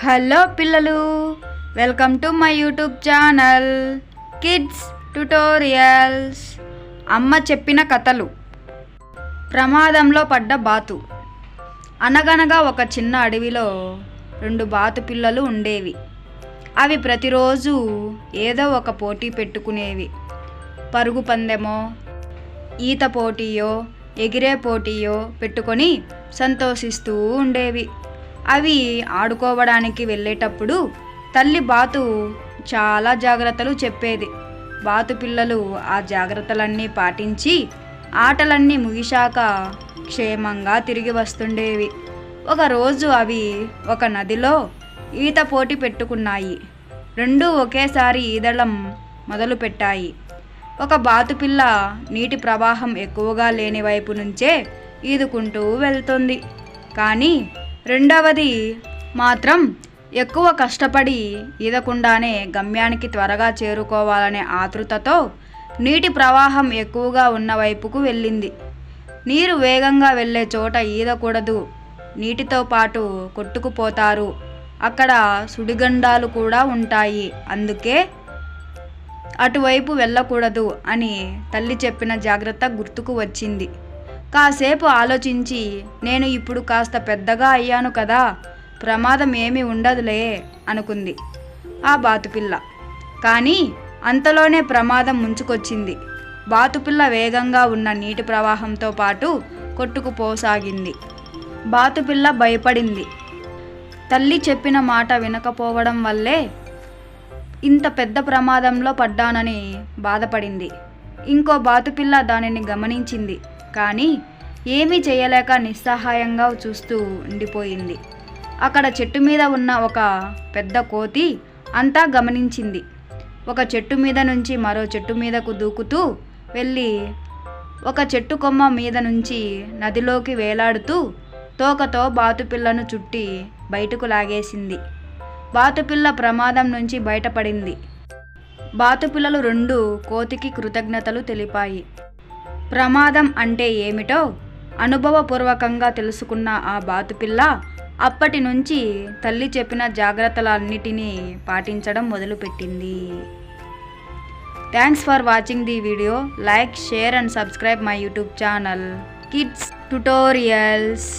Hello పిల్లలు, welcome to my YouTube channel kids tutorials. అమ్మ చెప్పిన కథలు. ప్రమాదంలో పడ్డ బాతు. అనగనగా ఒక చిన్న అడవిలో 2 బాతు పిల్లలు ఉండేవి. అవి ప్రతిరోజు ఏదో ఒక పోటీ పెట్టుకునేవి. పరుగు పందెమో, ఈత పోటీయో, ఎగిరే పోటీయో పెట్టుకొని సంతోషిస్తూ ఉండేవి. అవి ఆడుకోవడానికి వెళ్ళేటప్పుడు తల్లి బాతు చాలా జాగ్రత్తలు చెప్పేది. బాతు పిల్లలు ఆ జాగ్రత్తలన్నీ పాటించి ఆటలన్నీ ముగిశాక క్షేమంగా తిరిగి వస్తుండేవి. ఒకరోజు అవి ఒక నదిలో ఈత పోటీ పెట్టుకున్నాయి. 2 ఒకేసారి ఈదడం మొదలుపెట్టాయి. ఒక బాతుపిల్ల నీటి ప్రవాహం ఎక్కువగా లేని వైపు నుంచే ఈదుకుంటూ వెళ్తుంది. కానీ రెండవది మాత్రం ఎక్కువ కష్టపడి ఈదకుండానే గమ్యానికి త్వరగా చేరుకోవాలనే ఆతృతతో నీటి ప్రవాహం ఎక్కువగా ఉన్న వైపుకు వెళ్ళింది. నీరు వేగంగా వెళ్ళే చోట ఈదకూడదు, నీటితో పాటు కొట్టుకుపోతారు, అక్కడ సుడిగుండాలు కూడా ఉంటాయి, అందుకే అటువైపు వెళ్ళకూడదు అని తల్లి చెప్పిన జాగ్రత్త గుర్తుకు వచ్చింది. కాసేపు ఆలోచించి, నేను ఇప్పుడు కాస్త పెద్దగా అయ్యాను కదా, ప్రమాదం ఏమీ ఉండదులే అనుకుంది ఆ బాతుపిల్ల. కానీ అంతలోనే ప్రమాదం ముంచుకొచ్చింది. బాతుపిల్ల వేగంగా ఉన్న నీటి ప్రవాహంతో పాటు కొట్టుకుపోసాగింది. బాతుపిల్ల భయపడింది. తల్లి చెప్పిన మాట వినకపోవడం వల్లే ఇంత పెద్ద ప్రమాదంలో పడ్డానని బాధపడింది. ఇంకో బాతుపిల్ల దానిని గమనించింది. కానీ ఏమీ చేయలేక నిస్సహాయంగా చూస్తూ ఉండిపోయింది. అక్కడ చెట్టు మీద ఉన్న ఒక పెద్ద కోతి అంతా గమనించింది. ఒక చెట్టు మీద నుంచి మరో చెట్టు మీదకు దూకుతూ వెళ్ళి ఒక చెట్టు కొమ్మ మీద నుంచి నదిలోకి వేలాడుతూ తోకతో బాతుపిల్లను చుట్టి బయటకు లాగేసింది. బాతుపిల్ల ప్రమాదం నుంచి బయటపడింది. బాతుపిల్లలు 2 కోతికి కృతజ్ఞతలు తెలిపాయి. ప్రమాదం అంటే ఏమిటో అనుభవపూర్వకంగా తెలుసుకున్న ఆ బాతుపిల్ల అప్పటి నుంచి తల్లి చెప్పిన జాగ్రత్తలన్నిటినీ పాటించడం మొదలుపెట్టింది. Thanks for watching the video. Like, share and subscribe my YouTube channel kids tutorials.